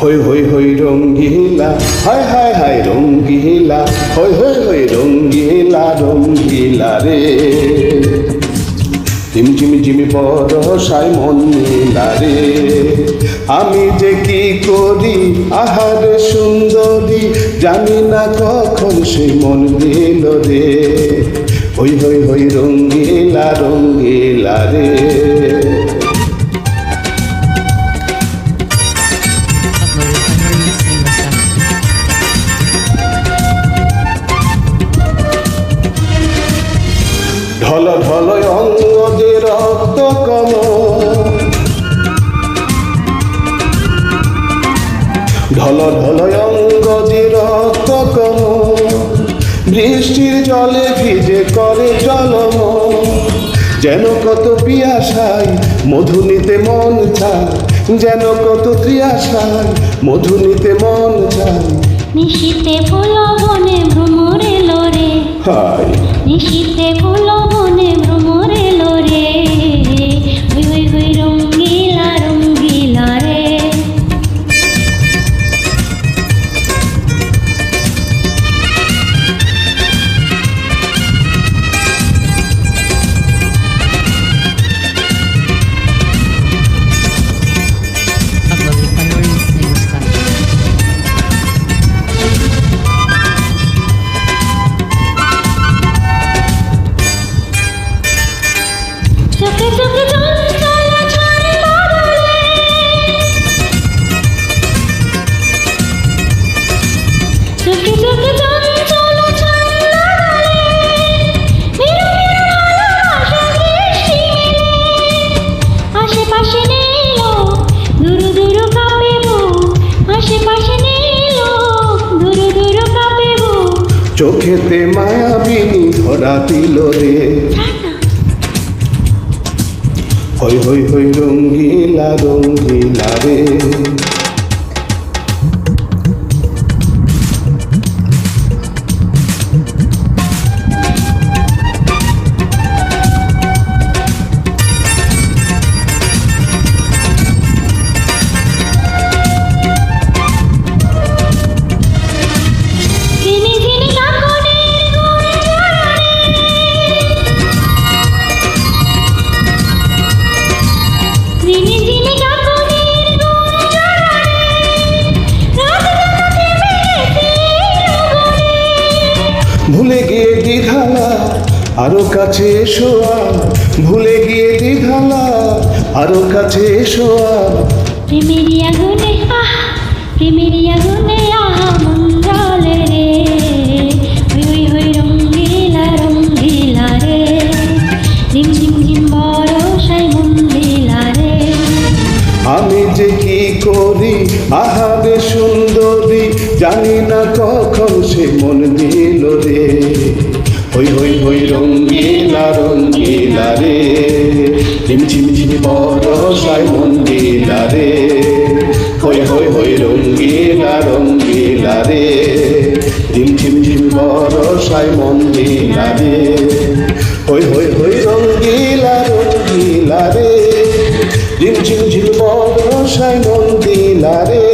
হই হই হই রঙ্গিলা, হায় হায় হায় রঙ্গিলা, হই হই হই রঙ্গিলা রঙ্গিলা রে। ঝিমঝিমি ঝিমি বরষায় মন নীলা রে। আমি যে কি করি আহারে সুন্দরী, জানি না কখন সে মন দিল রে। হই হই হই রঙ্গিলা রঙ্গিলা রে। ঢল ঢল অঙ্গ যে রক্ত কম, ঢল ঢল অঙ্গ যে রক্ত কম, বৃষ্টির জলে ভিজে করে জলম। যেন কত পিয়াসায় মধু নিতে মন চায়, যেন কত ত্রিয়াসায় মধু নিতে মন চায়। নিশীতে ফুল বনে ভ্রমর এলো রে, হায় নিশীতে ফুল বনে ভ্রমর এলো রে। হই হই হই রঙ্গিলা রঙ্গিলা রে। চোখে চোখে চঞ্চল ছন্দ দোলে, চোখে চোখে চঞ্চল ছন্দ দোলে। মেরু মেরু ভালোবাসা দৃষ্টি মেলে, আশেপাশে নেই লোক দূর দূর কাঁপে বুক, আশেপাশে নেই লোক দূর দূর কাঁপে বুক। চোখেতে মায়াবিনী ধরা দিল রে। হই হই হই রঙ্গিলা রঙ্গিলা রে। ঝিনি ঝিনি কাকনের গুণ ঝরনে, ঝিনি ঝিনি কাকনের গুণ ঝরনে। রাত যত থেমে গেছে গগনে, ভুলে গিয়ে দ্বিধালা আরো কাছে এসো আর, ভুলে গিয়ে দ্বিধালা আরো কাছে এসো আর। প্রেমেরই আগুনে আহ, প্রেমেরই আগুনে আহ মন জ্বলে রে। হই হই হই রঙ্গিলা রঙ্গিলা রে। ঝিম ঝিম ঝিম বরষায় মন দিলা রে। আমি যে কি করি আহারে সুন্দরী, জানি না কখন সে মন দিল রে। হই হই হই রঙ্গিলা রঙ্গিলা রে। ঝিমঝিম ঝিম বরষায় মন দিলা রে। হই হই হই রঙ্গিলা রঙ্গিলা রে। ঝিমঝিম ঝিম বরষায় মন দিলা রে। হই হই হই রঙ্গিলা রঙ্গিলা রে। ঝিমঝিম ঝিম বরষায় মন দিলা রে।